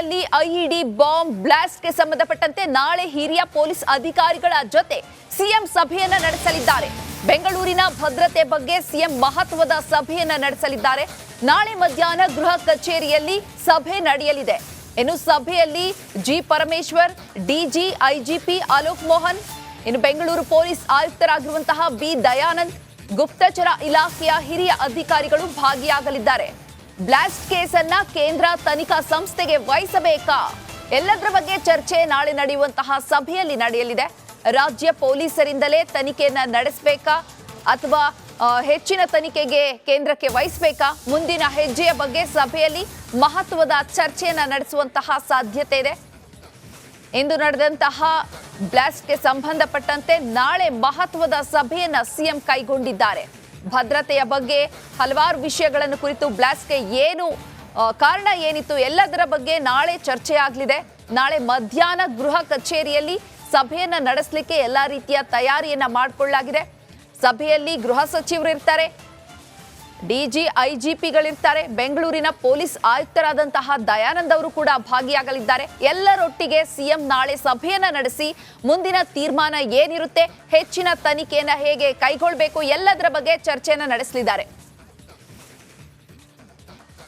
ಸಭೆಯಲ್ಲಿ IED bomb ಬ್ಲಾಸ್ಟ್ಗೆ ಸಂಬಂಧಪಟ್ಟಂತೆ ನಾಳೆ ಹಿರಿಯ ಪೊಲೀಸ್ ಅಧಿಕಾರಿಗಳ ಜೊತೆ ಸಿಎಂ ಸಭೆಯನ್ನ ನಡೆಸಲಿದ್ದಾರೆ. ಬೆಂಗಳೂರಿನ ಭದ್ರತೆ ಬಗ್ಗೆ ಸಿಎಂ ಮಹತ್ವದ ಸಭೆಯನ್ನ ನಡೆಸಲಿದ್ದಾರೆ. ನಾಳೆ ಮಧ್ಯಾಹ್ನ ಗೃಹ ಕಚೇರಿಯಲ್ಲಿ ಸಭೆ ನಡೆಯಲಿದೆ. ಇನ್ನು ಸಭೆಯಲ್ಲಿ G Parameshwar, DG, IGP Alok Mohan, ಇನ್ನು ಬೆಂಗಳೂರು ಪೊಲೀಸ್ ಆಯುಕ್ತರಾಗಿರುವಂತಹ ಬಿ ದಯಾನಂದ್, ಗುಪ್ತಚರ ಇಲಾಖೆಯ ಹಿರಿಯ ಅಧಿಕಾರಿಗಳು ಭಾಗಿಯಾಗಲಿದ್ದಾರೆ. ಬ್ಲಾಸ್ಟ್ ಕೇಸನ್ನ ಕೇಂದ್ರ ತನಿಖಾ ಸಂಸ್ಥೆಗೆ ವಹಿಸಬೇಕಾ? ಎಲ್ಲದರ ಬಗ್ಗೆ ಚರ್ಚೆ ನಾಳೆ ನಡೆಯುವಂತಹ ಸಭೆಯಲ್ಲಿ ನಡೆಯಲಿದೆ. ರಾಜ್ಯ ಪೊಲೀಸರಿಂದಲೇ ತನಿಖೆಯನ್ನ ನಡೆಸಬೇಕಾ ಅಥವಾ ಹೆಚ್ಚಿನ ತನಿಖೆಗೆ ಕೇಂದ್ರಕ್ಕೆ ವಹಿಸಬೇಕಾ? ಮುಂದಿನ ಹೆಜ್ಜೆಯ ಬಗ್ಗೆ ಸಭೆಯಲ್ಲಿ ಮಹತ್ವದ ಚರ್ಚೆಯನ್ನ ನಡೆಸುವಂತಹ ಸಾಧ್ಯತೆ ಇದೆ. ಇಂದು ನಡೆದಂತಹ ಬ್ಲಾಸ್ಟ್ಗೆ ಸಂಬಂಧಪಟ್ಟಂತೆ ನಾಳೆ ಮಹತ್ವದ ಸಭೆಯನ್ನ ಸಿಎಂ ಕೈಗೊಂಡಿದ್ದಾರೆ. ಭದ್ರತೆಯ ಬಗ್ಗೆ ಹಲವಾರು ವಿಷಯಗಳನ್ನು ಕುರಿತು ಬ್ಲಾಸ್ಟ್ಗೆ ಏನು ಕಾರಣ ಏನಿತ್ತು ಎಲ್ಲದರ ಬಗ್ಗೆ ನಾಳೆ ಚರ್ಚೆ ಆಗಲಿದೆ. ನಾಳೆ ಮಧ್ಯಾಹ್ನ ಗೃಹ ಕಚೇರಿಯಲ್ಲಿ ಸಭೆಯನ್ನ ನಡೆಸಲಿಕ್ಕೆ ಎಲ್ಲಾ ರೀತಿಯ ತಯಾರಿಯನ್ನ ಮಾಡಿಕೊಳ್ಳಲಾಗಿದೆ. ಸಭೆಯಲ್ಲಿ ಗೃಹ ಸಚಿವರು ಇರ್ತಾರೆ, ಡಿಜಿ, ಐಜಿಪಿಗಳಿರ್ತಾರೆ, ಬೆಂಗಳೂರಿನ ಪೊಲೀಸ್ ಆಯುಕ್ತರಾದಂತಹ ದಯಾನಂದ್ ಅವರು ಕೂಡ ಭಾಗಿಯಾಗಲಿದ್ದಾರೆ. ಎಲ್ಲರೊಟ್ಟಿಗೆ ಸಿಎಂ ನಾಳೆ ಸಭೆಯನ್ನ ನಡೆಸಿ ಮುಂದಿನ ತೀರ್ಮಾನ ಏನಿರುತ್ತೆ, ಹೆಚ್ಚಿನ ತನಿಖೆಯನ್ನ ಹೇಗೆ ಕೈಗೊಳ್ಳಬೇಕು ಎಲ್ಲದರ ಬಗ್ಗೆ ಚರ್ಚೆಯನ್ನ ನಡೆಸಲಿದ್ದಾರೆ.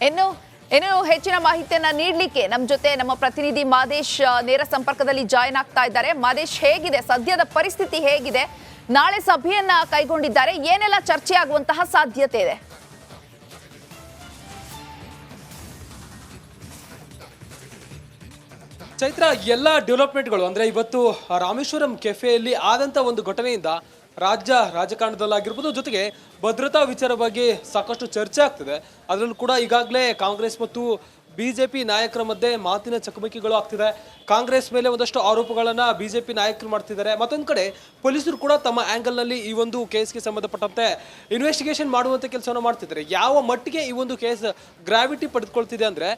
ಇನ್ನು ಹೆಚ್ಚಿನ ಮಾಹಿತಿಯನ್ನ ನೀಡಲಿಕ್ಕೆ ನಮ್ಮ ಜೊತೆ ನಮ್ಮ ಪ್ರತಿನಿಧಿ ಮಾದೇಶ್ ನೇರ ಸಂಪರ್ಕದಲ್ಲಿ ಜಾಯಿನ್ ಆಗ್ತಾ ಇದ್ದಾರೆ. ಮಾದೇಶ್, ಹೇಗಿದೆ ಸದ್ಯದ ಪರಿಸ್ಥಿತಿ, ಹೇಗಿದೆ? ನಾಳೆ ಸಭೆಯನ್ನ ಕೈಗೊಂಡಿದ್ದಾರೆ, ಏನೆಲ್ಲ ಚರ್ಚೆ ಆಗುವಂತಹ ಸಾಧ್ಯತೆ ಇದೆ? ಚೈತ್ರ, ಎಲ್ಲ ಡೆವಲಪ್ಮೆಂಟ್ಗಳು ಅಂದ್ರೆ ಇವತ್ತು ರಾಮೇಶ್ವರಂ ಕೆಫೆಯಲ್ಲಿ ಆದಂತ ಒಂದು ಘಟನೆಯಿಂದ ರಾಜಕಾರಣದಲ್ಲಾಗಿರ್ಬೋದು, ಜೊತೆಗೆ ಭದ್ರತಾ ವಿಚಾರ ಬಗ್ಗೆ ಸಾಕಷ್ಟು ಚರ್ಚೆ ಆಗ್ತಿದೆ. ಅದರಲ್ಲೂ ಕೂಡ ಈಗಾಗಲೇ ಕಾಂಗ್ರೆಸ್ ಮತ್ತು ಬಿಜೆಪಿ ನಾಯಕರ ಮಧ್ಯೆ ಮಾತಿನ ಚಕಮಕಿಗಳು ಆಗ್ತಿದೆ. ಕಾಂಗ್ರೆಸ್ ಮೇಲೆ ಒಂದಷ್ಟು ಆರೋಪಗಳನ್ನ ಬಿಜೆಪಿ ನಾಯಕರು ಮಾಡ್ತಿದ್ದಾರೆ. ಮತ್ತೊಂದು ಕಡೆ ಪೊಲೀಸರು ಕೂಡ ತಮ್ಮ ಆಂಗಲ್ನಲ್ಲಿ ಈ ಒಂದು ಕೇಸ್ಗೆ ಸಂಬಂಧಪಟ್ಟಂತೆ ಇನ್ವೆಸ್ಟಿಗೇಷನ್ ಮಾಡುವಂತ ಕೆಲಸವನ್ನು ಮಾಡ್ತಿದ್ದಾರೆ. ಯಾವ ಮಟ್ಟಿಗೆ ಈ ಒಂದು ಕೇಸ್ ಗ್ರಾವಿಟಿ ಪಡೆದುಕೊಳ್ತಿದೆ ಅಂದ್ರೆ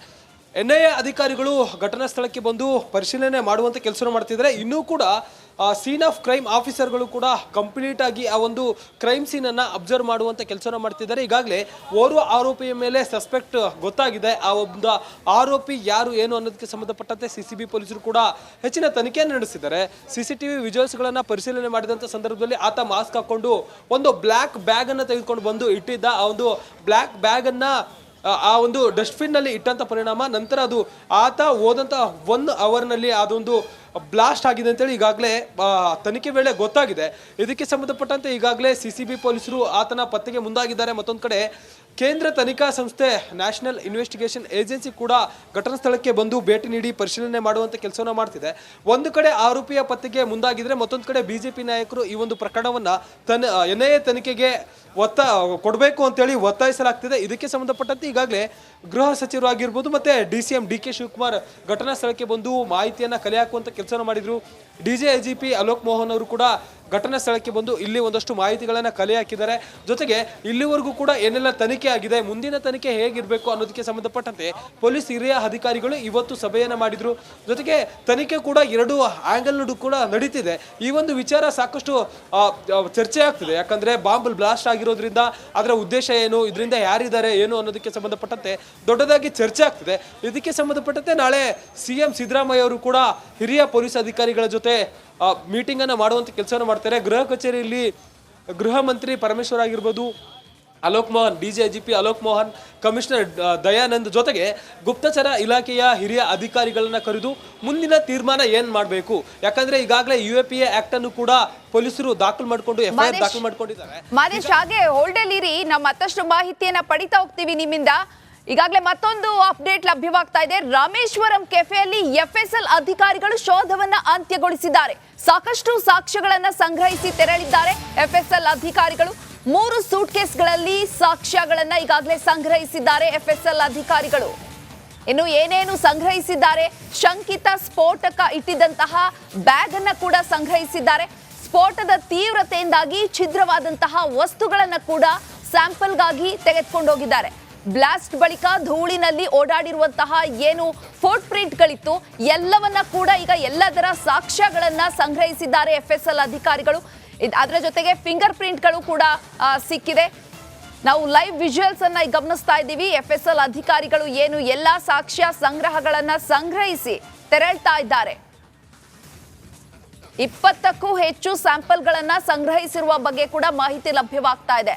NIA ಅಧಿಕಾರಿಗಳು ಘಟನಾ ಸ್ಥಳಕ್ಕೆ ಬಂದು ಪರಿಶೀಲನೆ ಮಾಡುವಂತ ಕೆಲಸ ಮಾಡ್ತಿದ್ದಾರೆ. ಇನ್ನೂ ಕೂಡ ಸೀನ್ ಆಫ್ ಕ್ರೈಮ್ ಆಫೀಸರ್ಗಳು ಕೂಡ ಕಂಪ್ಲೀಟ್ ಆಗಿ ಆ ಒಂದು ಕ್ರೈಮ್ ಸೀನ್ ಅನ್ನ ಅಬ್ಸರ್ವ್ ಮಾಡುವಂತ ಕೆಲಸ ಮಾಡ್ತಿದ್ದಾರೆ. ಈಗಾಗಲೇ ಓರ್ವ ಆರೋಪಿಯ ಮೇಲೆ ಸಸ್ಪೆಕ್ಟ್ ಗೊತ್ತಾಗಿದೆ. ಆ ಒಬ್ಬ ಆರೋಪಿ ಯಾರು ಏನು ಅನ್ನೋದಕ್ಕೆ ಸಂಬಂಧಪಟ್ಟಂತೆ CCB ಪೊಲೀಸರು ಕೂಡ ಹೆಚ್ಚಿನ ತನಿಖೆಯನ್ನು ನಡೆಸಿದ್ದಾರೆ. CCTV ವಿಜುವಲ್ಸ್ ಗಳನ್ನ ಪರಿಶೀಲನೆ ಮಾಡಿದಂತ ಸಂದರ್ಭದಲ್ಲಿ ಆತ ಮಾಸ್ಕ್ ಹಾಕೊಂಡು ಒಂದು ಬ್ಲಾಕ್ ಬ್ಯಾಗ್ ಅನ್ನ ತೆಗೆದುಕೊಂಡು ಬಂದು ಇಟ್ಟಿದ್ದ. ಆ ಒಂದು ಬ್ಲಾಕ್ ಬ್ಯಾಗ್ ಅನ್ನ ಆ ಒಂದು ಡಸ್ಟ್ಬಿನ್ ನಲ್ಲಿ ಇಟ್ಟಂತ ಪರಿಣಾಮ ನಂತರ ಅದು ಆತ ಹೋದಂತ 1 ಅವರ್ನಲ್ಲಿ ಅದೊಂದು ಬ್ಲಾಸ್ಟ್ ಆಗಿದೆ ಅಂತೇಳಿ ಈಗಾಗಲೇ ತನಿಖೆ ವೇಳೆ ಗೊತ್ತಾಗಿದೆ. ಇದಕ್ಕೆ ಸಂಬಂಧಪಟ್ಟಂತೆ ಈಗಾಗಲೇ CCB ಪೊಲೀಸರು ಆತನ ಪತ್ತೆಗೆ ಮುಂದಾಗಿದ್ದಾರೆ. ಮತ್ತೊಂದು ಕಡೆ ಕೇಂದ್ರ ತನಿಖಾ ಸಂಸ್ಥೆ ನ್ಯಾಷನಲ್ ಇನ್ವೆಸ್ಟಿಗೇಷನ್ ಏಜೆನ್ಸಿ ಕೂಡ ಘಟನಾ ಸ್ಥಳಕ್ಕೆ ಬಂದು ಭೇಟಿ ನೀಡಿ ಪರಿಶೀಲನೆ ಮಾಡುವಂತ ಕೆಲಸವನ್ನ ಮಾಡ್ತಿದೆ. ಒಂದು ಕಡೆ ಆರೋಪಿಯ ಪತ್ತೆಗೆ ಮುಂದಾಗಿದ್ರೆ, ಮತ್ತೊಂದು ಕಡೆ ಬಿಜೆಪಿ ನಾಯಕರು ಈ ಒಂದು ಪ್ರಕರಣವನ್ನ NIA ತನಿಖೆಗೆ ಕೊಡಬೇಕು ಅಂತೇಳಿ ಒತ್ತಾಯಿಸಲಾಗ್ತಿದೆ. ಇದಕ್ಕೆ ಸಂಬಂಧಪಟ್ಟಂತೆ ಈಗಾಗಲೇ ಗೃಹ ಸಚಿವರು ಆಗಿರ್ಬೋದು ಮತ್ತೆ DCM DK ಶಿವಕುಮಾರ್ ಘಟನಾ ಸ್ಥಳಕ್ಕೆ ಬಂದು ಮಾಹಿತಿಯನ್ನ ಕಲೆ ಹಾಕುವಂತ ಕೆಲಸ ಮಾಡಿದ್ರು. DG IGP ಅಲೋಕ್ ಮೋಹನ್ ಅವರು ಕೂಡ ಘಟನಾ ಸ್ಥಳಕ್ಕೆ ಬಂದು ಇಲ್ಲಿ ಒಂದಷ್ಟು ಮಾಹಿತಿಗಳನ್ನ ಕಲೆ ಹಾಕಿದ್ದಾರೆ. ಜೊತೆಗೆ ಇಲ್ಲಿವರೆಗೂ ಕೂಡ ಏನೆಲ್ಲ ತನಿಖೆ ಆಗಿದೆ, ಮುಂದಿನ ತನಿಖೆ ಹೇಗಿರಬೇಕು ಅನ್ನೋದಕ್ಕೆ ಸಂಬಂಧಪಟ್ಟಂತೆ ಪೊಲೀಸ್ ಹಿರಿಯ ಅಧಿಕಾರಿಗಳು ಇವತ್ತು ಸಭೆಯನ್ನ ಮಾಡಿದ್ರು. ಜೊತೆಗೆ ತನಿಖೆ ಕೂಡ 2 ಆಂಗಲ್ ಕೂಡ ನಡೀತಿದೆ. ಈ ಒಂದು ವಿಚಾರ ಸಾಕಷ್ಟು ಚರ್ಚೆ ಆಗ್ತಿದೆ. ಯಾಕಂದ್ರೆ ಬಾಂಬ್ ಬ್ಲಾಸ್ಟ್ ಆಗಿರೋದ್ರಿಂದ ಅದರ ಉದ್ದೇಶ ಏನು, ಇದರಿಂದ ಯಾರಿದ್ದಾರೆ ಏನು ಅನ್ನೋದಕ್ಕೆ ಸಂಬಂಧಪಟ್ಟಂತೆ ದೊಡ್ಡದಾಗಿ ಚರ್ಚೆ ಆಗ್ತಿದೆ. ಇದಕ್ಕೆ ಸಂಬಂಧಪಟ್ಟಂತೆ ನಾಳೆ CM ಸಿದ್ದರಾಮಯ್ಯ ಅವರು ಕೂಡ ಹಿರಿಯ ಪೊಲೀಸ್ ಅಧಿಕಾರಿಗಳ ಜೊತೆ ಮೀಟಿಂಗ್ ಅನ್ನ ಮಾಡುವಂತ ಕೆಲಸವನ್ನು ಮಾಡ್ತಾರೆ. ಗೃಹ ಕಚೇರಿಯಲ್ಲಿ ಗೃಹ ಮಂತ್ರಿ ಪರಮೇಶ್ವರ್ ಆಗಿರ್ಬೋದು, Alok Mohan, DG IGP Alok Mohan, commissioner Dayanand ಜೊತೆಗೆ ಗುಪ್ತಚರ ಇಲಾಖೆಯ ಹಿರಿಯ ಅಧಿಕಾರಿಗಳನ್ನ ಕರೆದು ಮುಂದಿನ ತೀರ್ಮಾನ ಏನ್ ಮಾಡಬೇಕು. ಯಾಕಂದ್ರೆ ಈಗಾಗಲೇ UAPA ಆಕ್ಟ್ ಅನ್ನು ಕೂಡ ಪೊಲೀಸರು ದಾಖಲು ಮಾಡಿಕೊಂಡು FIR ದಾಖಲು ಮಾಡ್ಕೊಂಡಿದ್ದಾರೆ. ಮಾದೇಶ್, ಹಾಗೆ ಹೋಲ್ಡ್ ಅಲ್ಲಿ ಇರಿ, ನಾವು ಮತ್ತಷ್ಟು ಮಾಹಿತಿಯನ್ನ ಪಡಿತಾ ಹೋಗ್ತೀವಿ ನಿಮ್ಮಿಂದ. ಈಗಾಗಲೇ ಮತ್ತೊಂದು ಅಪ್ಡೇಟ್ ಲಭ್ಯವಾಗ್ತಾ ಇದೆ. ರಾಮೇಶ್ವರಂ ಕೆಫೆಯಲ್ಲಿ FSL ಅಧಿಕಾರಿಗಳು ಶೋಧವನ್ನ ಅಂತ್ಯಗೊಳಿಸಿದ್ದಾರೆ. ಸಾಕಷ್ಟು ಸಾಕ್ಷ್ಯಗಳನ್ನ ಸಂಗ್ರಹಿಸಿ ತೆರಳಿದ್ದಾರೆ FSL ಅಧಿಕಾರಿಗಳು. 3 ಸೂಟ್ ಕೇಸ್ಗಳಲ್ಲಿ ಸಾಕ್ಷ್ಯಗಳನ್ನ ಈಗಾಗಲೇ ಸಂಗ್ರಹಿಸಿದ್ದಾರೆ FSL ಅಧಿಕಾರಿಗಳು. ಇನ್ನು ಏನೇನು ಸಂಗ್ರಹಿಸಿದ್ದಾರೆ? ಶಂಕಿತ ಸ್ಫೋಟಕ ಇಟ್ಟಿದ್ದಂತಹ ಬ್ಯಾಗ್ ಅನ್ನ ಕೂಡ ಸಂಗ್ರಹಿಸಿದ್ದಾರೆ. ಸ್ಫೋಟದ ತೀವ್ರತೆಯಿಂದಾಗಿ ಛಿದ್ರವಾದಂತಹ ವಸ್ತುಗಳನ್ನ ಕೂಡ ಸ್ಯಾಂಪಲ್ಗಾಗಿ ತೆಗೆದುಕೊಂಡೋಗಿದ್ದಾರೆ. ಬ್ಲಾಸ್ಟ್ ಬಳಿಕ ಧೂಳಿನಲ್ಲಿ ಓಡಾಡಿರುವಂತಹ ಏನು ಫುಟ್ ಪ್ರಿಂಟ್ಗಳಿತ್ತು ಎಲ್ಲವನ್ನ ಕೂಡ ಈಗ ಎಲ್ಲದರ ಸಾಕ್ಷ್ಯಗಳನ್ನ ಸಂಗ್ರಹಿಸಿದ್ದಾರೆ FSL ಅಧಿಕಾರಿಗಳು. ಅದರ ಜೊತೆಗೆ ಫಿಂಗರ್ ಪ್ರಿಂಟ್ಗಳು ಕೂಡ ಸಿಕ್ಕಿದೆ. ನಾವು ಲೈವ್ ವಿಜುವಲ್ಸ್ ಅನ್ನ ಗಮನಿಸ್ತಾ ಇದ್ದೀವಿ. FSL ಅಧಿಕಾರಿಗಳು ಏನು ಎಲ್ಲಾ ಸಾಕ್ಷ್ಯ ಸಂಗ್ರಹಗಳನ್ನ ಸಂಗ್ರಹಿಸಿ ತೆರಳ್ತಾ ಇದ್ದಾರೆ. 20ಕ್ಕೂ ಹೆಚ್ಚು ಸ್ಯಾಂಪಲ್ಗಳನ್ನ ಸಂಗ್ರಹಿಸಿರುವ ಬಗ್ಗೆ ಕೂಡ ಮಾಹಿತಿ ಲಭ್ಯವಾಗ್ತಾ ಇದೆ.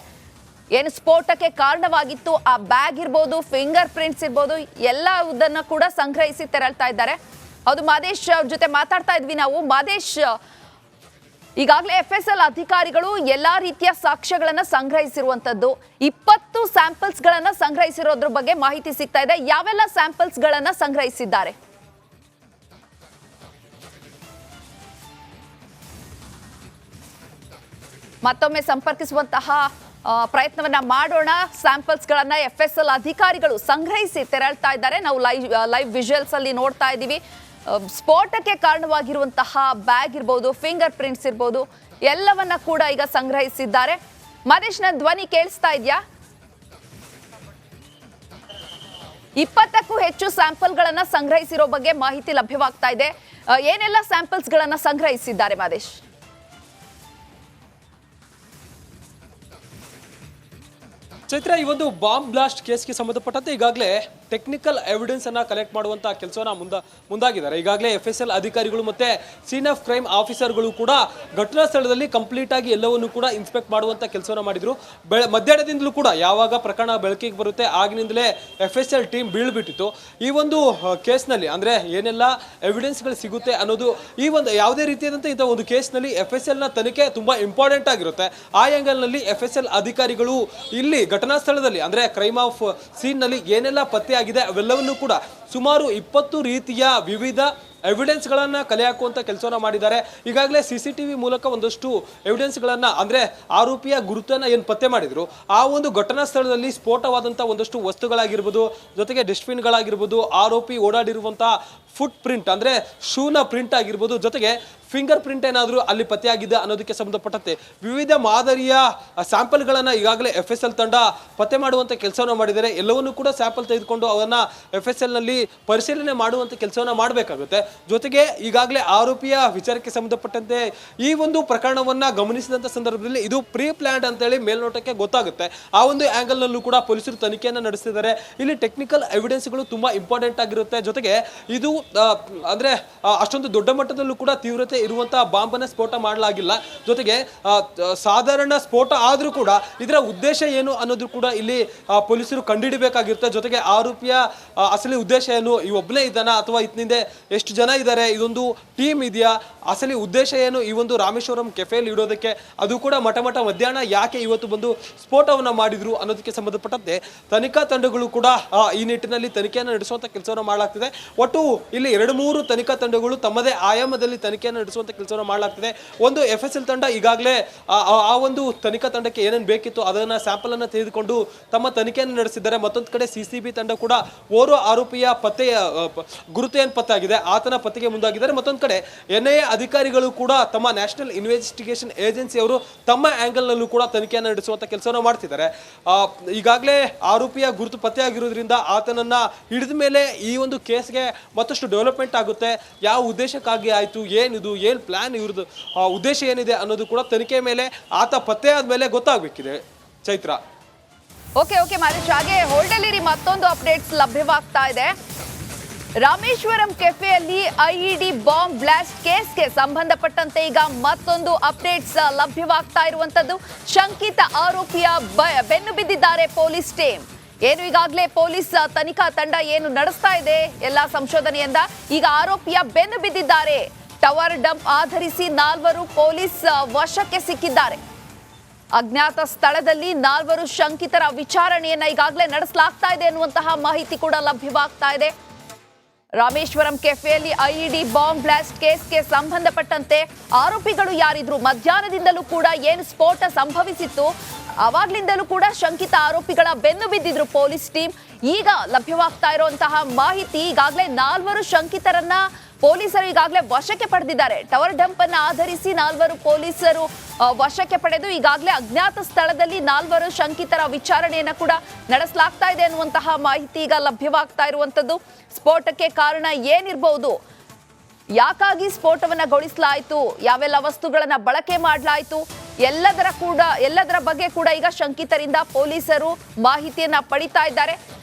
ಏನು ಸ್ಫೋಟಕ್ಕೆ ಕಾರಣವಾಗಿತ್ತು ಆ ಬ್ಯಾಗ್ ಇರ್ಬೋದು, ಫಿಂಗರ್ ಪ್ರಿಂಟ್ಸ್ ಇರ್ಬೋದು, ಎಲ್ಲದನ್ನ ಕೂಡ ಸಂಗ್ರಹಿಸಿ ತೆರಳ್ತಾ ಇದ್ದಾರೆ. ಹೌದು, ಮಾದೇಶ್ ಅವ್ರ ಜೊತೆ ಮಾತಾಡ್ತಾ ಇದ್ವಿ ನಾವು. ಮಾದೇಶ್, ಈಗಾಗಲೇ FSL ಅಧಿಕಾರಿಗಳು ಎಲ್ಲಾ ರೀತಿಯ ಸಾಕ್ಷ್ಯಗಳನ್ನ ಸಂಗ್ರಹಿಸಿರುವಂತದ್ದು, 20 ಸ್ಯಾಂಪಲ್ಸ್ ಗಳನ್ನ ಸಂಗ್ರಹಿಸಿರೋದ್ರ ಬಗ್ಗೆ ಮಾಹಿತಿ ಸಿಗ್ತಾ ಇದೆ. ಯಾವೆಲ್ಲ ಸ್ಯಾಂಪಲ್ಸ್ ಗಳನ್ನ ಸಂಗ್ರಹಿಸಿದ್ದಾರೆ? ಮತ್ತೊಮ್ಮೆ ಸಂಪರ್ಕಿಸುವಂತಹ ಪ್ರಯತ್ನವನ್ನ ಮಾಡೋಣ. ಸ್ಯಾಂಪಲ್ಸ್ ಗಳನ್ನ FSL ಅಧಿಕಾರಿಗಳು ಸಂಗ್ರಹಿಸಿ ತೆರಳ್ತಾ ಇದ್ದಾರೆ. ನಾವು ಲೈವ್ ವಿಜುವಲ್ಸ್ ಅಲ್ಲಿ ನೋಡ್ತಾ ಇದ್ದೀವಿ. ಸ್ಫೋಟಕ್ಕೆ ಕಾರಣವಾಗಿರುವಂತಹ ಬ್ಯಾಗ್ ಇರ್ಬೋದು, ಫಿಂಗರ್ ಪ್ರಿಂಟ್ಸ್ ಇರ್ಬೋದು, ಎಲ್ಲವನ್ನ ಕೂಡ ಈಗ ಸಂಗ್ರಹಿಸಿದ್ದಾರೆ. ಮಹೇಶ್ನ ಧ್ವನಿ ಕೇಳಿಸ್ತಾ ಇದೆಯಾ? 20ಕ್ಕೂ ಹೆಚ್ಚು ಸ್ಯಾಂಪಲ್ಗಳನ್ನ ಸಂಗ್ರಹಿಸಿರೋ ಬಗ್ಗೆ ಮಾಹಿತಿ ಲಭ್ಯವಾಗ್ತಾ ಇದೆ. ಏನೆಲ್ಲ ಸ್ಯಾಂಪಲ್ಸ್ ಗಳನ್ನ ಸಂಗ್ರಹಿಸಿದ್ದಾರೆ ಮಹೇಶ್? ಚೈತ್ರ, ಈ ಒಂದು ಬಾಂಬ್ ಬ್ಲಾಸ್ಟ್ ಕೇಸ್ಗೆ ಸಂಬಂಧಪಟ್ಟಂತೆ ಈಗಾಗಲೇ ಟೆಕ್ನಿಕಲ್ ಎವಿಡೆನ್ಸ್ ಅನ್ನ ಕಲೆಕ್ಟ್ ಮಾಡುವಂತಹ ಕೆಲಸವನ್ನ ಮುಂದಾಗಿದ್ದಾರೆ. ಈಗಾಗಲೇ FSL ಅಧಿಕಾರಿಗಳು ಮತ್ತೆ ಸೀನ್ ಆಫ್ ಕ್ರೈಮ್ ಆಫೀಸರ್ಗಳು ಕೂಡ ಘಟನಾ ಸ್ಥಳದಲ್ಲಿ ಕಂಪ್ಲೀಟ್ ಆಗಿ ಎಲ್ಲವನ್ನು ಕೂಡ ಇನ್ಸ್ಪೆಕ್ಟ್ ಮಾಡುವಂತ ಕೆಲಸವನ್ನ ಮಾಡಿದ್ರು. ಮಧ್ಯಾಹ್ನದಿಂದಲೂ ಕೂಡ ಯಾವಾಗ ಪ್ರಕರಣ ಬೆಳಕಿಗೆ ಬರುತ್ತೆ ಆಗಿನಿಂದಲೇ FSL ಟೀಮ್ ಬೀಳ್ಬಿಟ್ಟಿತ್ತು. ಈ ಒಂದು ಕೇಸ್ನಲ್ಲಿ ಅಂದ್ರೆ ಏನೆಲ್ಲ ಎವಿಡೆನ್ಸ್ಗಳು ಸಿಗುತ್ತೆ ಅನ್ನೋದು, ಈ ಒಂದು ಯಾವುದೇ ರೀತಿಯಾದಂಥ ಇಂಥ ಒಂದು ಕೇಸ್ನಲ್ಲಿ FSL ನ ತನಿಖೆ ತುಂಬಾ ಇಂಪಾರ್ಟೆಂಟ್ ಆಗಿರುತ್ತೆ. ಆ ಆಂಗಲ್ ನಲ್ಲಿ FSL ಅಧಿಕಾರಿಗಳು ಇಲ್ಲಿ ಘಟನಾ ಸ್ಥಳದಲ್ಲಿ ಅಂದ್ರೆ ಕ್ರೈಮ್ ಆಫ್ ಸೀನ್ ನಲ್ಲಿ ಏನೆಲ್ಲ ಪತ್ತೆ ಆಗಿದೆ ಅವೆಲ್ಲವನ್ನೂ ಕೂಡ ಸುಮಾರು 20 ರೀತಿಯ ವಿವಿಧ ಎವಿಡೆನ್ಸ್ ಗಳನ್ನ ಕಲೆ ಹಾಕುವಂತ ಕೆಲಸವನ್ನ ಮಾಡಿದ್ದಾರೆ. ಈಗಾಗಲೇ CCTV ಮೂಲಕ ಒಂದಷ್ಟು ಎವಿಡೆನ್ಸ್ ಗಳನ್ನ ಅಂದ್ರೆ ಆರೋಪಿಯ ಗುರುತನ್ನ ಏನು ಪತ್ತೆ ಮಾಡಿದ್ರು, ಆ ಒಂದು ಘಟನಾ ಸ್ಥಳದಲ್ಲಿ ಸ್ಫೋಟವಾದಂತ ಒಂದಷ್ಟು ವಸ್ತುಗಳಾಗಿರ್ಬೋದು, ಜೊತೆಗೆ ಡಸ್ಟ್ಬಿನ್ ಗಳಾಗಿರ್ಬೋದು, ಆರೋಪಿ ಓಡಾಡಿರುವಂತಹ ಫುಟ್ ಪ್ರಿಂಟ್ ಅಂದ್ರೆ ಶೂನ ಪ್ರಿಂಟ್ ಆಗಿರ್ಬೋದು, ಜೊತೆಗೆ ಫಿಂಗರ್ ಪ್ರಿಂಟ್ ಏನಾದರೂ ಅಲ್ಲಿ ಪತ್ತೆಯಾಗಿದೆ ಅನ್ನೋದಕ್ಕೆ ಸಂಬಂಧಪಟ್ಟಂತೆ ವಿವಿಧ ಮಾದರಿಯ ಸ್ಯಾಂಪಲ್ಗಳನ್ನು ಈಗಾಗಲೇ FSL ತಂಡ ಪತ್ತೆ ಮಾಡುವಂಥ ಕೆಲಸವನ್ನು ಮಾಡಿದ್ದಾರೆ. ಎಲ್ಲವನ್ನೂ ಕೂಡ ಸ್ಯಾಂಪಲ್ ತೆಗೆದುಕೊಂಡು ಅವನ್ನ FSL ನಲ್ಲಿ ಪರಿಶೀಲನೆ ಮಾಡುವಂಥ ಕೆಲಸವನ್ನು ಮಾಡಬೇಕಾಗುತ್ತೆ. ಜೊತೆಗೆ ಈಗಾಗಲೇ ಆರೋಪಿಯ ವಿಚಾರಕ್ಕೆ ಸಂಬಂಧಪಟ್ಟಂತೆ ಈ ಒಂದು ಪ್ರಕರಣವನ್ನ ಗಮನಿಸಿದಂಥ ಸಂದರ್ಭದಲ್ಲಿ ಇದು ಪ್ರೀ ಪ್ಲಾನ್ಡ್ ಅಂತೇಳಿ ಮೇಲ್ನೋಟಕ್ಕೆ ಗೊತ್ತಾಗುತ್ತೆ. ಆ ಒಂದು ಆಂಗಲ್ ನಲ್ಲೂ ಕೂಡ ಪೊಲೀಸರು ತನಿಖೆಯನ್ನು ನಡೆಸ್ತಿದ್ದಾರೆ. ಇಲ್ಲಿ ಟೆಕ್ನಿಕಲ್ ಎವಿಡೆನ್ಸ್ಗಳು ತುಂಬಾ ಇಂಪಾರ್ಟೆಂಟ್ ಆಗಿರುತ್ತೆ. ಜೊತೆಗೆ ಇದು ಅಂದ್ರೆ ಅಷ್ಟೊಂದು ದೊಡ್ಡ ಮಟ್ಟದಲ್ಲೂ ಕೂಡ ತೀವ್ರತೆ ಇರುವಂತಹ ಬಾಂಬನ್ನ ಸ್ಫೋಟ ಮಾಡಲಾಗಿಲ್ಲ. ಜೊತೆಗೆ ಸಾಧಾರಣ ಸ್ಫೋಟ ಆದ್ರೂ ಕೂಡ ಇದರ ಉದ್ದೇಶ ಏನು ಅನ್ನೋದು ಕೂಡ ಇಲ್ಲಿ ಪೊಲೀಸರು ಕಂಡುಹಿಡಬೇಕಾಗಿರುತ್ತೆ. ಜೊತೆಗೆ ಆರೋಪಿಯ ಅಸಲಿ ಉದ್ದೇಶ ಏನು, ಈ ಒಬ್ಬನೇ ಇದ್ದಾನ ಅಥವಾ ಇತ್ನಿಂದೆ ಎಷ್ಟು ಜನ ಇದ್ದಾರೆ, ಇದೊಂದು ಟೀಮ್ ಇದೆಯಾ, ಅಸಲಿ ಉದ್ದೇಶ ಏನು ಈ ಒಂದು ರಾಮೇಶ್ವರಂ ಕೆಫೆಯಲ್ಲಿ ಇಡೋದಕ್ಕೆ, ಅದು ಕೂಡ ಮಠ ಮಧ್ಯಾಹ್ನ ಯಾಕೆ ಇವತ್ತು ಬಂದು ಸ್ಫೋಟವನ್ನ ಮಾಡಿದ್ರು ಅನ್ನೋದಕ್ಕೆ ಸಂಬಂಧಪಟ್ಟಂತೆ ತನಿಖಾ ತಂಡಗಳು ಕೂಡ ಈ ನಿಟ್ಟಿನಲ್ಲಿ ತನಿಖೆಯನ್ನು ನಡೆಸುವಂತ ಕೆಲಸವನ್ನು ಮಾಡಲಾಗ್ತಿದೆ. ಒಟ್ಟು ಇಲ್ಲಿ 2-3 ತನಿಖಾ ತಂಡಗಳು ತಮ್ಮದೇ ಆಯಾಮದಲ್ಲಿ ತನಿಖೆಯನ್ನು ನಡೆಸುವಂತ ಕೆಲಸವನ್ನು ಮಾಡಲಾಗ್ತಿದೆ. ಒಂದು FSL ತಂಡ ಈಗಾಗಲೇ ಆ ಒಂದು ತನಿಖಾ ತಂಡಕ್ಕೆ ಏನೇನು ಬೇಕಿತ್ತು ಅದನ್ನ ಸ್ಯಾಂಪಲ್ ಅನ್ನು ತೆಗೆದುಕೊಂಡು ತಮ್ಮ ತನಿಖೆಯನ್ನು ನಡೆಸಿದ್ದಾರೆ. ಮತ್ತೊಂದು ಕಡೆ CCB ತಂಡ ಕೂಡ ಓರ್ವ ಆರೋಪಿಯ ಪತ್ತೆಯ ಗುರುತು ಏನು ಪತ್ತಾಗಿದೆ ಆತನ ಪತ್ತೆಗೆ ಮುಂದಾಗಿದ್ದಾರೆ. ಮತ್ತೊಂದು ಕಡೆ NIA ಅಧಿಕಾರಿಗಳು ಕೂಡ ತಮ್ಮ ನ್ಯಾಷನಲ್ ಇನ್ವೆಸ್ಟಿಗೇಷನ್ ಏಜೆನ್ಸಿ ಅವರು ತಮ್ಮ ಆಂಗಲ್ ನಲ್ಲೂ ಕೂಡ ತನಿಖೆಯನ್ನು ನಡೆಸುವಂತ ಕೆಲಸವನ್ನು ಮಾಡ್ತಿದ್ದಾರೆ. ಈಗಾಗಲೇ ಆರೋಪಿಯ ಗುರುತು ಪತ್ತೆಯಾಗಿರೋದ್ರಿಂದ ಆತನನ್ನ ಹಿಡಿದ ಮೇಲೆ ಈ ಒಂದು ಕೇಸ್ಗೆ ಮತ್ತಷ್ಟು ಡೆವಲಪ್ಮೆಂಟ್ ಆಗುತ್ತೆ. ಯಾವ ಉದ್ದೇಶಕ್ಕಾಗಿ ಆಯ್ತು, ಏನಿದು, ಏನ್ ಪ್ಲಾನ್, ಇವ್ರದ್ದು ಉದ್ದೇಶ ಏನಿದೆ ಅನ್ನೋದು ಕೂಡ ತನಿಖೆ ಮೇಲೆ ಆತ ಪತ್ತೆ ಆದ್ಮೇಲೆ ಗೊತ್ತಾಗಬೇಕಿದೆ. ಚೈತ್ರ, ಓಕೆ ಮಹೇಶ್, ಹಾಗೆ ಹೋಲ್ಡಲ್ಲಿರಿ. ಮತ್ತೊಂದು ಅಪ್ಡೇಟ್ಸ್ ಲಭ್ಯವಾಗ್ತಾ ಇದೆ. ರಾಮೇಶ್ವರಂ ಕೆಫೆಯಲ್ಲಿ IED ಬಾಂಬ್ ಬ್ಲಾಸ್ಟ್ ಕೇಸ್ಗೆ ಸಂಬಂಧಪಟ್ಟಂತೆ ಈಗ ಮತ್ತೊಂದು ಅಪ್ಡೇಟ್ಸ್ ಲಭ್ಯವಾಗ್ತಾ ಇರುವಂತದ್ದು. ಶಂಕಿತ ಆರೋಪಿಯ ಬೆನ್ನು ಬಿದ್ದಿದ್ದಾರೆ ಪೊಲೀಸ್ ಟೀಮ್. ಏನು ಈಗಾಗಲೇ ಪೊಲೀಸ್ ತನಿಖಾ ತಂಡ ಏನು ನಡೆಸ್ತಾ ಇದೆ ಎಲ್ಲ ಸಂಶೋಧನೆಯಿಂದ, ಈಗ ಆರೋಪಿಯ ಬೆನ್ನು ಬಿದ್ದಿದ್ದಾರೆ. ಟವರ್ ಡಂಪ್ ಆಧರಿಸಿ 4 ಪೊಲೀಸ್ ವಶಕ್ಕೆ ಸಿಕ್ಕಿದ್ದಾರೆ. ಅಜ್ಞಾತ ಸ್ಥಳದಲ್ಲಿ 4 ಶಂಕಿತರ ವಿಚಾರಣೆಯನ್ನ ಈಗಾಗಲೇ ನಡೆಸಲಾಗ್ತಾ ಇದೆ ಎನ್ನುವಂತಹ ಮಾಹಿತಿ ಕೂಡ ಲಭ್ಯವಾಗ್ತಾ ಇದೆ. ರಾಮೇಶ್ವರಂ ಕೆಫೆಯಲ್ಲಿ IED ಬಾಂಬ್ ಬ್ಲಾಸ್ಟ್ ಕೇಸ್ಗೆ ಸಂಬಂಧಪಟ್ಟಂತೆ ಆರೋಪಿಗಳು ಯಾರಿದ್ರು, ಮಧ್ಯಾಹ್ನದಿಂದಲೂ ಕೂಡ ಏನು ಸ್ಫೋಟ ಸಂಭವಿಸಿತ್ತು ಅವಾಗ್ಲಿಂದಲೂ ಕೂಡ ಶಂಕಿತ ಆರೋಪಿಗಳ ಬೆನ್ನು ಬಿದ್ದಿದ್ರು ಪೊಲೀಸ್ ಟೀಮ್. ಈಗ ಲಭ್ಯವಾಗ್ತಾ ಇರುವಂತಹ ಮಾಹಿತಿ, ಈಗಾಗಲೇ 4 ಶಂಕಿತರನ್ನ ಪೊಲೀಸರು ಈಗಾಗಲೇ ವಶಕ್ಕೆ ಪಡೆದಿದ್ದಾರೆ. ಟವರ್ ಡಂಪ್ ಅನ್ನು ಆಧರಿಸಿ 4 ಪೊಲೀಸರು ವಶಕ್ಕೆ ಪಡೆದು ಈಗಾಗಲೇ ಅಜ್ಞಾತ ಸ್ಥಳದಲ್ಲಿ 4 ಶಂಕಿತರ ವಿಚಾರಣೆಯನ್ನ ಕೂಡ ನಡೆಸಲಾಗ್ತಾ ಇದೆ ಅನ್ನುವಂತಹ ಮಾಹಿತಿ ಈಗ ಲಭ್ಯವಾಗ್ತಾ ಇರುವಂತದ್ದು. ಸ್ಫೋಟಕ್ಕೆ ಕಾರಣ ಏನಿರಬಹುದು, ಯಾಕಾಗಿ ಸ್ಫೋಟವನ್ನ ಗೊಳಿಸಲಾಯಿತು, ಯಾವೆಲ್ಲ ವಸ್ತುಗಳನ್ನ ಬಳಕೆ ಮಾಡಲಾಯಿತು, ಎಲ್ಲದರ ಬಗ್ಗೆ ಕೂಡ ಈಗ ಶಂಕಿತರಿಂದ ಪೊಲೀಸರು ಮಾಹಿತಿಯನ್ನ ಪಡಿತಾ ಇದ್ದಾರೆ.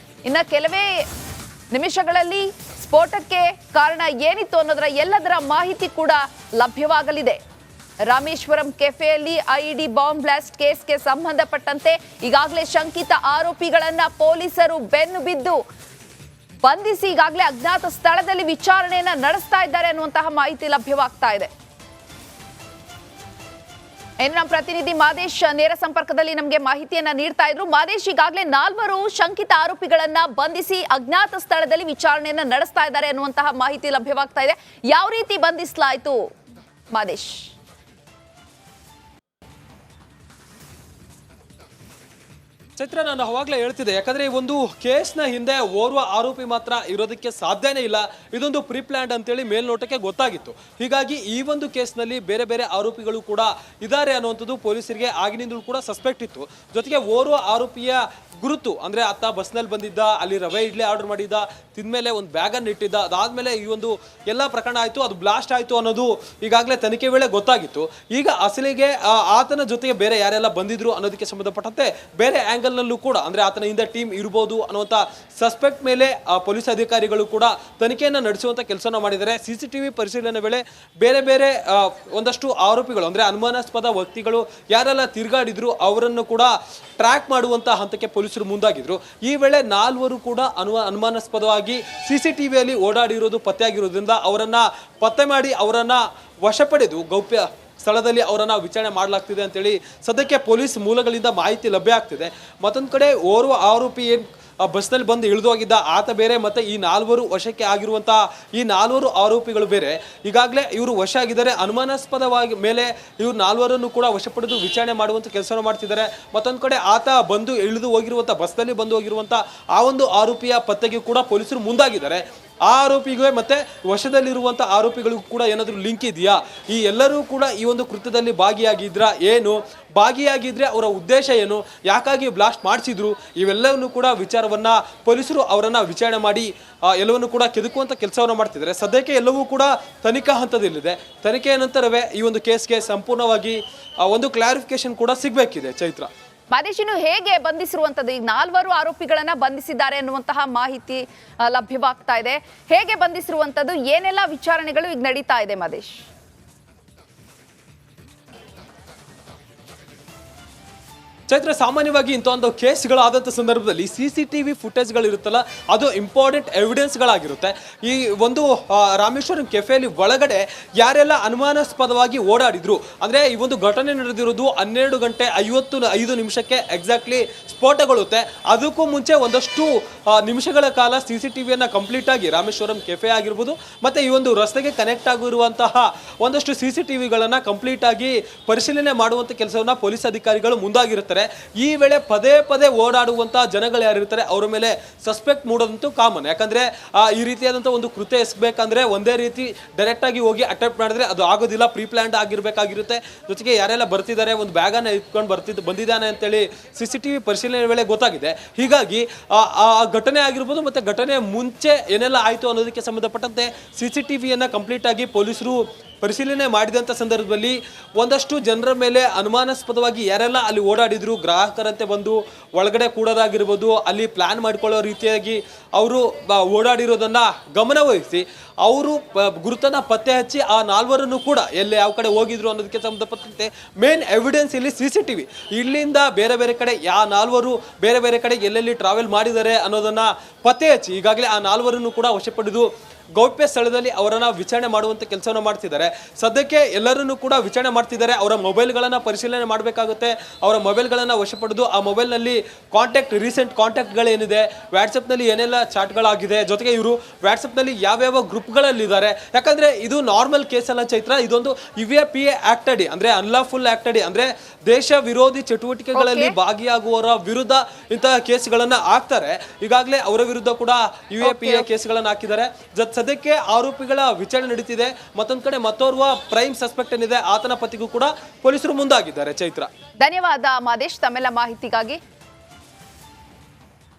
ಇನ್ನ ಕೆಲವೇ ನಿಮಿಷಗಳಲ್ಲಿ ಸ್ಫೋಟಕ್ಕೆ ಕಾರಣ ಏನಿತ್ತು ಅನ್ನೋದರ ಎಲ್ಲದರ ಮಾಹಿತಿ ಕೂಡ ಲಭ್ಯವಾಗಲಿದೆ. ರಾಮೇಶ್ವರಂ ಕೆಫೆಯಲ್ಲಿ ಐಇಡಿ ಬಾಂಬ್ ಬ್ಲಾಸ್ಟ್ ಕೇಸ್ಗೆ ಸಂಬಂಧಪಟ್ಟಂತೆ ಈಗಾಗಲೇ ಶಂಕಿತ ಆರೋಪಿಗಳನ್ನ ಪೊಲೀಸರು ಬೆನ್ನು ಬಿದ್ದು ಬಂಧಿಸಿ ಈಗಾಗಲೇ ಅಜ್ಞಾತ ಸ್ಥಳದಲ್ಲಿ ವಿಚಾರಣೆಯನ್ನ ನಡೆಸ್ತಾ ಇದ್ದಾರೆ ಅನ್ನುವಂತಹ ಮಾಹಿತಿ ಲಭ್ಯವಾಗ್ತಾ ಇದೆ. ಇನ್ನು ನಮ್ಮ ಪ್ರತಿನಿಧಿ ಮಾದೇಶ್ ನೇರ ಸಂಪರ್ಕದಲ್ಲಿ ನಮಗೆ ಮಾಹಿತಿಯನ್ನ ನೀಡ್ತಾ ಇದ್ರು. ಮಾದೇಶ್, ಈಗಾಗಲೇ 4 ಶಂಕಿತ ಆರೋಪಿಗಳನ್ನ ಬಂಧಿಸಿ ಅಜ್ಞಾತ ಸ್ಥಳದಲ್ಲಿ ವಿಚಾರಣೆಯನ್ನ ನಡೆಸ್ತಾ ಇದ್ದಾರೆ ಅನ್ನುವಂತಹ ಮಾಹಿತಿ ಲಭ್ಯವಾಗ್ತಾ ಇದೆ. ಯಾವ ರೀತಿ ಬಂಧಿಸಲಾಯಿತು ಮಾದೇಶ್? ಚೈತ್ರ, ನಾನು ಅವಾಗಲೇ ಹೇಳ್ತಿದ್ದೆ, ಯಾಕಂದ್ರೆ ಈ ಒಂದು ಕೇಸ್ನ ಹಿಂದೆ ಓರ್ವ ಆರೋಪಿ ಮಾತ್ರ ಇರೋದಕ್ಕೆ ಸಾಧ್ಯನೇ ಇಲ್ಲ. ಇದೊಂದು ಪ್ರೀ ಪ್ಲಾನ್ಡ್ ಅಂತೇಳಿ ಮೇಲ್ನೋಟಕ್ಕೆ ಗೊತ್ತಾಗಿತ್ತು. ಹೀಗಾಗಿ ಈ ಒಂದು ಕೇಸ್ನಲ್ಲಿ ಬೇರೆ ಬೇರೆ ಆರೋಪಿಗಳು ಕೂಡ ಇದ್ದಾರೆ ಅನ್ನುವಂಥದ್ದು ಪೊಲೀಸರಿಗೆ ಆಗಿನಿಂದಲೂ ಕೂಡ ಸಸ್ಪೆಕ್ಟ್ ಇತ್ತು. ಜೊತೆಗೆ ಓರ್ವ ಆರೋಪಿಯ ಗುರುತು, ಅಂದ್ರೆ ಆತ ಬಸ್ನಲ್ಲಿ ಬಂದಿದ್ದ, ಅಲ್ಲಿ ರವೆ ಇಡ್ಲಿ ಆರ್ಡರ್ ಮಾಡಿದ್ದ, ತಿಂದ್ಮೇಲೆ ಒಂದು ಬ್ಯಾಗನ್ನು ಇಟ್ಟಿದ್ದ, ಅದಾದ್ಮೇಲೆ ಈ ಒಂದು ಎಲ್ಲ ಪ್ರಕರಣ ಆಯಿತು, ಅದು ಬ್ಲಾಸ್ಟ್ ಆಯಿತು ಅನ್ನೋದು ಈಗಾಗಲೇ ತನಿಖೆ ವೇಳೆ ಗೊತ್ತಾಗಿತ್ತು. ಈಗ ಅಸಲಿಗೆ ಆತನ ಜೊತೆಗೆ ಬೇರೆ ಯಾರೆಲ್ಲ ಬಂದಿದ್ರು ಅನ್ನೋದಕ್ಕೆ ಸಂಬಂಧಪಟ್ಟಂತೆ ಬೇರೆ ಆಂಗಲ್ನಲ್ಲೂ ಕೂಡ, ಅಂದ್ರೆ ಆತನ ಹಿಂದೆ ಟೀಮ್ ಇರ್ಬೋದು ಅನ್ನುವಂಥ ಸಸ್ಪೆಕ್ಟ್ ಮೇಲೆ ಪೊಲೀಸ್ ಅಧಿಕಾರಿಗಳು ಕೂಡ ತನಿಖೆಯನ್ನು ನಡೆಸುವಂಥ ಕೆಲಸನ ಮಾಡಿದ್ದಾರೆ. CCTV ಪರಿಶೀಲನೆ ವೇಳೆ ಬೇರೆ ಬೇರೆ ಒಂದಷ್ಟು ಆರೋಪಿಗಳು, ಅಂದ್ರೆ ಅನುಮಾನಾಸ್ಪದ ವ್ಯಕ್ತಿಗಳು ಯಾರೆಲ್ಲ ತಿರುಗಾಡಿದ್ರು ಅವರನ್ನು ಕೂಡ ಟ್ರ್ಯಾಕ್ ಮಾಡುವಂಥ ಹಂತಕ್ಕೆ ಪೊಲೀಸರು ಮುಂದಾಗಿದ್ರು. ಈ ವೇಳೆ 4 ಕೂಡ ಅನುಮಾನಾಸ್ಪದವಾಗಿ CCTVಯಲ್ಲಿ ಓಡಾಡಿರೋದು ಪತ್ತೆಯಾಗಿರೋದ್ರಿಂದ ಅವರನ್ನ ಪತ್ತೆ ಮಾಡಿ ಅವರನ್ನ ವಶಪಡೆದು ಗೌಪ್ಯ ಸ್ಥಳದಲ್ಲಿ ಅವರನ್ನ ವಿಚಾರಣೆ ಮಾಡಲಾಗ್ತಿದೆ ಅಂತೇಳಿ ಸದ್ಯಕ್ಕೆ ಪೊಲೀಸ್ ಮೂಲಗಳಿಂದ ಮಾಹಿತಿ ಲಭ್ಯ ಆಗ್ತಿದೆ. ಮತ್ತೊಂದು ಕಡೆ ಓರ್ವ ಆರೋಪಿ ಬಸ್ನಲ್ಲಿ ಬಂದು ಇಳಿದು ಹೋಗಿದ್ದ ಆತ ಬೇರೆ, ಮತ್ತೆ ಈ 4 ವಶಕ್ಕೆ ಆಗಿರುವಂತಹ ಈ 4 ಆರೋಪಿಗಳು ಬೇರೆ. ಈಗಾಗಲೇ ಇವರು ವಶ ಆಗಿದ್ದಾರೆ. ಅನುಮಾನಾಸ್ಪದವಾಗಿ ಮೇಲೆ ಇವ್ರು 4ರನ್ನು ಕೂಡ ವಶಪಡೆದು ವಿಚಾರಣೆ ಮಾಡುವಂಥ ಕೆಲಸವನ್ನು ಮಾಡ್ತಿದ್ದಾರೆ. ಮತ್ತೊಂದು ಕಡೆ ಆತ ಬಂದು ಇಳಿದು ಹೋಗಿರುವಂಥ ಬಸ್ನಲ್ಲಿ ಬಂದು ಹೋಗಿರುವಂಥ ಆ ಒಂದು ಆರೋಪಿಯ ಪತ್ತೆಗೆ ಕೂಡ ಪೊಲೀಸರು ಮುಂದಾಗಿದ್ದಾರೆ. ಆ ಆರೋಪಿಗೆ ಮತ್ತೆ ವಶದಲ್ಲಿರುವಂಥ ಆರೋಪಿಗಳಿಗೂ ಕೂಡ ಏನಾದರೂ ಲಿಂಕ್ ಇದೆಯಾ, ಈ ಎಲ್ಲರೂ ಕೂಡ ಈ ಒಂದು ಕೃತ್ಯದಲ್ಲಿ ಭಾಗಿಯಾಗಿದ್ರ ಏನು, ಭಾಗಿಯಾಗಿದ್ರೆ ಅವರ ಉದ್ದೇಶ ಏನು, ಯಾಕಾಗಿ ಬ್ಲಾಸ್ಟ್ ಮಾಡಿಸಿದ್ರು, ಇವೆಲ್ಲವನ್ನು ಕೂಡ ವಿಚಾರವನ್ನ ಪೊಲೀಸರು ಅವರನ್ನ ವಿಚಾರಣೆ ಮಾಡಿ ಎಲ್ಲವನ್ನು ಕೂಡ ಕೆದಕುವಂಥ ಕೆಲಸವನ್ನು ಮಾಡ್ತಿದ್ದಾರೆ. ಸದ್ಯಕ್ಕೆ ಎಲ್ಲವೂ ಕೂಡ ತನಿಖಾ ಹಂತದಲ್ಲಿದೆ. ತನಿಖೆಯ ನಂತರವೇ ಈ ಒಂದು ಕೇಸ್ಗೆ ಸಂಪೂರ್ಣವಾಗಿ ಒಂದು ಕ್ಲಾರಿಫಿಕೇಶನ್ ಕೂಡ ಸಿಗಬೇಕಿದೆ. ಚೈತ್ರ, ಮಾದೇಶ್, ಇನ್ನು ಹೇಗೆ ಬಂಧಿಸಿರುವಂತದ್ದು? ಈಗ 4 ಆರೋಪಿಗಳನ್ನ ಬಂಧಿಸಿದ್ದಾರೆ ಅನ್ನುವಂತಹ ಮಾಹಿತಿ ಲಭ್ಯವಾಗ್ತಾ ಇದೆ. ಹೇಗೆ ಬಂಧಿಸಿರುವಂತದ್ದು, ಏನೆಲ್ಲ ವಿಚಾರಣೆಗಳು ಈಗ ನಡೀತಾ ಇದೆ ಮಾದೇಶ್? ಚೈತ್ರ, ಸಾಮಾನ್ಯವಾಗಿ ಇಂಥ ಒಂದು ಕೇಸ್ಗಳಾದಂಥ ಸಂದರ್ಭದಲ್ಲಿ CCTV ಫುಟೇಜ್ಗಳಿರುತ್ತಲ್ಲ, ಅದು ಇಂಪಾರ್ಟೆಂಟ್ ಎವಿಡೆನ್ಸ್ಗಳಾಗಿರುತ್ತೆ. ಈ ಒಂದು ರಾಮೇಶ್ವರಂ ಕೆಫೆಯಲ್ಲಿ ಒಳಗಡೆ ಯಾರೆಲ್ಲ ಅನುಮಾನಾಸ್ಪದವಾಗಿ ಓಡಾಡಿದ್ರು, ಅಂದರೆ ಈ ಒಂದು ಘಟನೆ ನಡೆದಿರೋದು 12:55 ಎಕ್ಸಾಕ್ಟ್ಲಿ ಸ್ಫೋಟಗೊಳ್ಳುತ್ತೆ. ಅದಕ್ಕೂ ಮುಂಚೆ ಒಂದಷ್ಟು ನಿಮಿಷಗಳ ಕಾಲ CCTVಯನ್ನು ಕಂಪ್ಲೀಟ್ ಆಗಿ ರಾಮೇಶ್ವರಂ ಕೆಫೆ ಆಗಿರ್ಬೋದು, ಮತ್ತು ಈ ಒಂದು ರಸ್ತೆಗೆ ಕನೆಕ್ಟ್ ಆಗಿರುವಂತಹ ಒಂದಷ್ಟು CCTVಗಳನ್ನು ಕಂಪ್ಲೀಟ್ ಆಗಿ ಪರಿಶೀಲನೆ ಮಾಡುವಂಥ ಕೆಲಸವನ್ನು ಪೊಲೀಸ್ ಅಧಿಕಾರಿಗಳು ಮುಂದಾಗಿರುತ್ತಾರೆ. ಈ ವೇಳೆ ಪದೇ ಪದೇ ಓಡಾಡುವಂತಹ ಜನಗಳು ಯಾರಿರ್ತಾರೆ ಅವರ ಮೇಲೆ ಸಸ್ಪೆಕ್ಟ್ ಮೂಡೋದಂತೂ ಕಾಮನ್. ಯಾಕಂದ್ರೆ ಈ ರೀತಿಯಾದಂತಹ ಒಂದು ಕೃತ್ಯ ಎಸಗಬೇಕಂದ್ರೆ ಒಂದೇ ರೀತಿ ಡೈರೆಕ್ಟ್ ಆಗಿ ಹೋಗಿ ಅಟೆಂಪ್ಟ್ ಮಾಡಿದ್ರೆ ಅದು ಆಗೋದಿಲ್ಲ, ಪ್ರೀ ಪ್ಲಾನ್ಡ್ ಆಗಿರ್ಬೇಕಾಗಿರುತ್ತೆ. ಜೊತೆಗೆ ಯಾರೆಲ್ಲ ಬರ್ತಿದ್ದಾರೆ, ಒಂದು ಬ್ಯಾಗನ್ನ ಇಟ್ಕೊಂಡು ಬಂದಿದ್ದಾನೆ ಅಂತೇಳಿ CCTV ಪರಿಶೀಲನೆ ವೇಳೆ ಗೊತ್ತಾಗಿದೆ. ಹೀಗಾಗಿ ಆ ಘಟನೆ ಆಗಿರ್ಬೋದು, ಮತ್ತೆ ಘಟನೆ ಮುಂಚೆ ಏನೆಲ್ಲ ಆಯಿತು ಅನ್ನೋದಕ್ಕೆ ಸಂಬಂಧಪಟ್ಟಂತೆ CCTVಯನ್ನು ಕಂಪ್ಲೀಟ್ ಆಗಿ ಪೊಲೀಸರು ಪರಿಶೀಲನೆ ಮಾಡಿದಂಥ ಸಂದರ್ಭದಲ್ಲಿ ಒಂದಷ್ಟು ಜನರ ಮೇಲೆ ಅನುಮಾನಾಸ್ಪದವಾಗಿ ಯಾರೆಲ್ಲ ಅಲ್ಲಿ ಓಡಾಡಿದ್ರು, ಗ್ರಾಹಕರಂತೆ ಬಂದು ಒಳಗಡೆ ಕೂಡೋದಾಗಿರ್ಬೋದು, ಅಲ್ಲಿ ಪ್ಲಾನ್ ಮಾಡ್ಕೊಳ್ಳೋ ರೀತಿಯಾಗಿ ಅವರು ಓಡಾಡಿರೋದನ್ನ ಗಮನವಹಿಸಿ ಅವರು ಗುರುತನ್ನ ಪತ್ತೆ ಹಚ್ಚಿ ಆ 4ರನ್ನು ಕೂಡ ಎಲ್ಲಿ ಯಾವ ಕಡೆ ಹೋಗಿದ್ರು ಅನ್ನೋದಕ್ಕೆ ಸಂಬಂಧಪಟ್ಟಂತೆ ಮೇನ್ ಎವಿಡೆನ್ಸ್ ಇಲ್ಲಿ CCTV. ಇಲ್ಲಿಂದ ಬೇರೆ ಬೇರೆ ಕಡೆ 4 ಬೇರೆ ಬೇರೆ ಕಡೆ ಎಲ್ಲೆಲ್ಲಿ ಟ್ರಾವೆಲ್ ಮಾಡಿದ್ದಾರೆ ಅನ್ನೋದನ್ನ ಪತ್ತೆ ಹಚ್ಚಿ ಈಗಾಗಲೇ ಆ 4ರನ್ನು ಕೂಡ ವಶಪಡೆದು ಗೌಪ್ಯ ಸ್ಥಳದಲ್ಲಿ ಅವರನ್ನ ವಿಚಾರಣೆ ಮಾಡುವಂತ ಕೆಲಸವನ್ನು ಮಾಡ್ತಿದ್ದಾರೆ. ಸದ್ಯಕ್ಕೆ ಎಲ್ಲರನ್ನೂ ಕೂಡ ವಿಚಾರಣೆ ಮಾಡ್ತಿದ್ದಾರೆ. ಅವರ ಮೊಬೈಲ್ಗಳನ್ನು ಪರಿಶೀಲನೆ ಮಾಡಬೇಕಾಗುತ್ತೆ. ಅವರ ಮೊಬೈಲ್ಗಳನ್ನು ವಶಪಡೆದು ಆ ಮೊಬೈಲ್ನಲ್ಲಿ ರೀಸೆಂಟ್ ಕಾಂಟ್ಯಾಕ್ಟ್ಗಳೇನಿದೆ, ವಾಟ್ಸಪ್ನಲ್ಲಿ ಏನೆಲ್ಲ ಚಾಟ್ಗಳಾಗಿದೆ, ಜೊತೆಗೆ ಇವರು ವಾಟ್ಸಪ್ನಲ್ಲಿ ಯಾವ್ಯಾವ ಗ್ರೂಪ್ಗಳಲ್ಲಿದ್ದಾರೆ. ಯಾಕಂದ್ರೆ ಇದು ನಾರ್ಮಲ್ ಕೇಸ್ ಅಲ್ಲ ಚೈತ್ರ, ಇದೊಂದು UAPA ಆಕ್ಟ್ ಅಡಿ, ಅಂದ್ರೆ ಅನ್ಲಾಫುಲ್ ಆಕ್ಟ್ ಅಡಿ, ಅಂದ್ರೆ ದೇಶ ವಿರೋಧಿ ಚಟುವಟಿಕೆಗಳಲ್ಲಿ ಭಾಗಿಯಾಗುವವರ ವಿರುದ್ಧ ಇಂತಹ ಕೇಸ್ಗಳನ್ನ ಹಾಕ್ತಾರೆ. ಈಗಾಗಲೇ ಅವರ ವಿರುದ್ಧ ಕೂಡ UAPA ಕೇಸ್ಗಳನ್ನ ಹಾಕಿದ್ದಾರೆ. ಸದ್ಯಕ್ಕೆ ಆರೋಪಿಗಳ ವಿಚಾರಣೆ ನಡೀತಿದೆ. ಮತ್ತೊಂದು ಕಡೆ ಮತ್ತೋರ್ವ ಪ್ರೈಮ್ ಸಸ್ಪೆಕ್ಟ್ ಏನಿದೆ ಆತನ ಪತಿಗೂ ಕೂಡ ಪೊಲೀಸರು ಮುಂದಾಗಿದ್ದಾರೆ. ಚೈತ್ರ, ಧನ್ಯವಾದ ಮಾದೇಶ್ ತಮ್ಮೆಲ್ಲ ಮಾಹಿತಿಗಾಗಿ.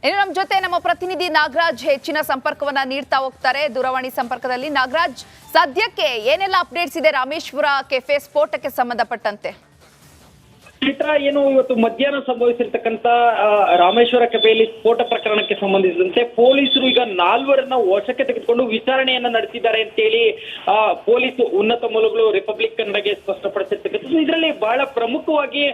ಇನ್ನು ನಮ್ಮ ಜೊತೆ ನಮ್ಮ ಪ್ರತಿನಿಧಿ ನಾಗರಾಜ್ ಹೆಚ್ಚಿನ ಸಂಪರ್ಕವನ್ನ ನೀಡ್ತಾ ಹೋಗ್ತಾರೆ ದೂರವಾಣಿ ಸಂಪರ್ಕದಲ್ಲಿ. ನಾಗರಾಜ್, ಸದ್ಯಕ್ಕೆ ಏನೆಲ್ಲ ಅಪ್ಡೇಟ್ಸ್ ಇದೆ ರಾಮೇಶ್ವರ ಕೆಫೆ ಸ್ಫೋಟಕ್ಕೆ ಸಂಬಂಧಪಟ್ಟಂತೆ? ಚೈತ್ರ, ಏನು ಇವತ್ತು ಮಧ್ಯಾಹ್ನ ಸಂಭವಿಸಿರ್ತಕ್ಕಂತ ರಾಮೇಶ್ವರ ಕೆಫೆಯಲ್ಲಿ ಸ್ಫೋಟ ಪ್ರಕರಣಕ್ಕೆ ಸಂಬಂಧಿಸಿದಂತೆ ಪೊಲೀಸರು ಈಗ 4 ವಶಕ್ಕೆ ತೆಗೆದುಕೊಂಡು ವಿಚಾರಣೆಯನ್ನ ನಡೆಸಿದ್ದಾರೆ ಅಂತೇಳಿ ಪೊಲೀಸ್ ಉನ್ನತ ಮೂಲಗಳು ರಿಪಬ್ಲಿಕ್ ಕನ್ನಡಗೆ ಸ್ಪಷ್ಟಪಡಿಸಿರ್ತಕ್ಕಂಥದ್ದು. ಇದರಲ್ಲಿ ಬಹಳ ಪ್ರಮುಖವಾಗಿ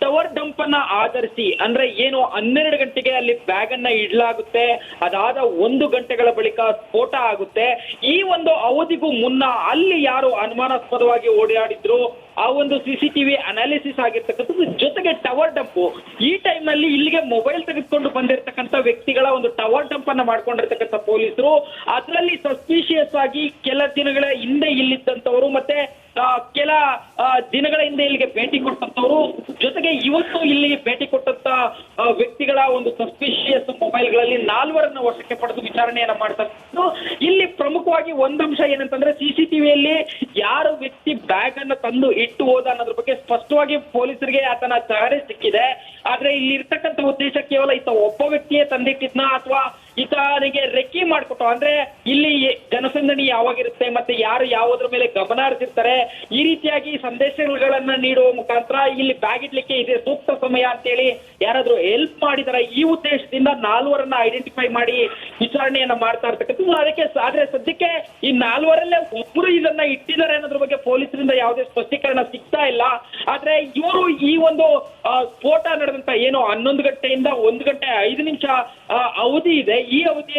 ಟವರ್ ಡಂಪ್ ಅನ್ನ ಆಧರಿಸಿ, ಅಂದ್ರೆ ಏನು 12 ಗಂಟೆಗೆ ಅಲ್ಲಿ ಬ್ಯಾಗ್ ಅನ್ನ ಇಡಲಾಗುತ್ತೆ, ಅದಾದ 1 ಗಂಟೆಗಳ ಬಳಿಕ ಸ್ಫೋಟ ಆಗುತ್ತೆ. ಈ ಒಂದು ಅವಧಿಗೂ ಮುನ್ನ ಅಲ್ಲಿ ಯಾರು ಅನುಮಾನಾಸ್ಪದವಾಗಿ ಓಡಾಡಿದ್ರು ಆ ಒಂದು CCTV ಅನಾಲಿಸಿಸ್ ಆಗಿರ್ತಕ್ಕಂಥದ್ದು, ಜೊತೆಗೆ ಟವರ್ ಡಂಪ್ ಈ ಟೈಮ್ ನಲ್ಲಿ ಇಲ್ಲಿಗೆ ಮೊಬೈಲ್ ತೆಗೆದುಕೊಂಡು ಬಂದಿರತಕ್ಕಂಥ ವ್ಯಕ್ತಿಗಳ ಒಂದು ಟವರ್ ಡಂಪ್ ಅನ್ನ ಮಾಡ್ಕೊಂಡಿರ್ತಕ್ಕಂಥ ಪೊಲೀಸರು ಅದರಲ್ಲಿ ಸಸ್ಪಿಷಿಯಸ್ ಆಗಿ ಕೆಲ ದಿನಗಳ ಹಿಂದೆ ಇಲ್ಲಿದ್ದಂಥವರು ಮತ್ತೆ ಕೆಲ ದಿನಗಳ ಹಿಂದೆ ಇಲ್ಲಿಗೆ ಭೇಟಿ ಕೊಟ್ಟಂತವರು, ಜೊತೆಗೆ ಇವತ್ತು ಇಲ್ಲಿ ಭೇಟಿ ಕೊಟ್ಟಂತ ವ್ಯಕ್ತಿಗಳ ಒಂದು ಸಸ್ಪಿಷಿಯಸ್ ಮೊಬೈಲ್ಗಳಲ್ಲಿ 4 ವಶಕ್ಕೆ ಪಡೆದು ವಿಚಾರಣೆಯನ್ನ ಮಾಡ್ತಾ ಇದ್ದು, ಇಲ್ಲಿ ಪ್ರಮುಖವಾಗಿ ಒಂದಂಶ ಏನಂತಂದ್ರೆ CCTVಯಲ್ಲಿ ಯಾರು ವ್ಯಕ್ತಿ ಬ್ಯಾಗ್ ಅನ್ನ ತಂದು ಇಟ್ಟು ಹೋದ ಅನ್ನೋದ್ರ ಬಗ್ಗೆ ಸ್ಪಷ್ಟವಾಗಿ ಪೊಲೀಸರಿಗೆ ಆತನ ಚಹರೆ ಸಿಕ್ಕಿದೆ. ಆದ್ರೆ ಇಲ್ಲಿ ಇರ್ತಕ್ಕಂಥ ಉದ್ದೇಶ ಕೇವಲ ಈತ ಒಬ್ಬ ವ್ಯಕ್ತಿಯೇ ತಂದಿಟ್ಟಿದ್ನ ಅಥವಾ ಈತನಿಗೆ ರೆಕ್ಕಿ ಮಾಡ್ಕೊಟ್ಟು, ಅಂದ್ರೆ ಇಲ್ಲಿ ಜನಸಂದಣಿ ಯಾವಾಗಿರುತ್ತೆ ಮತ್ತೆ ಯಾರು ಯಾವುದ್ರ ಮೇಲೆ ಗಮನ ಹರಿಸಿರ್ತಾರೆ ಈ ರೀತಿಯಾಗಿ ಸಂದೇಶಗಳನ್ನ ನೀಡುವ ಮುಖಾಂತರ ಇಲ್ಲಿ ಬ್ಯಾಗ್ ಇಡ್ಲಿಕ್ಕೆ ಇದೆ ಸೂಕ್ತ ಸಮಯ ಅಂತೇಳಿ ಯಾರಾದ್ರೂ ಹೆಲ್ಪ್ ಮಾಡಿದಾರೆ, ಈ ಉದ್ದೇಶದಿಂದ 4 ಐಡೆಂಟಿಫೈ ಮಾಡಿ ವಿಚಾರಣೆಯನ್ನ ಮಾಡ್ತಾ ಇರ್ತಕ್ಕಂಥದ್ದು. ಅದಕ್ಕೆ ಆದ್ರೆ ಸದ್ಯಕ್ಕೆ ಈ 4ರಲ್ಲೇ ಒಬ್ಬರು ಇದನ್ನ ಇಟ್ಟಿದ್ದಾರೆ ಅನ್ನೋದ್ರ ಬಗ್ಗೆ ಪೊಲೀಸರಿಂದ ಯಾವುದೇ ಸ್ಪಷ್ಟೀಕರಣ ಸಿಗ್ತಾ ಇಲ್ಲ. ಆದ್ರೆ ಇವರು ಈ ಒಂದು ಸ್ಫೋಟ ನಡೆದಂತ ಏನು 11 ಗಂಟೆಯಿಂದ 1 ಗಂಟೆ 5 ನಿಮಿಷ ಅವಧಿ ಇದೆ, ಈ ಅವಧಿಯಲ್ಲಿ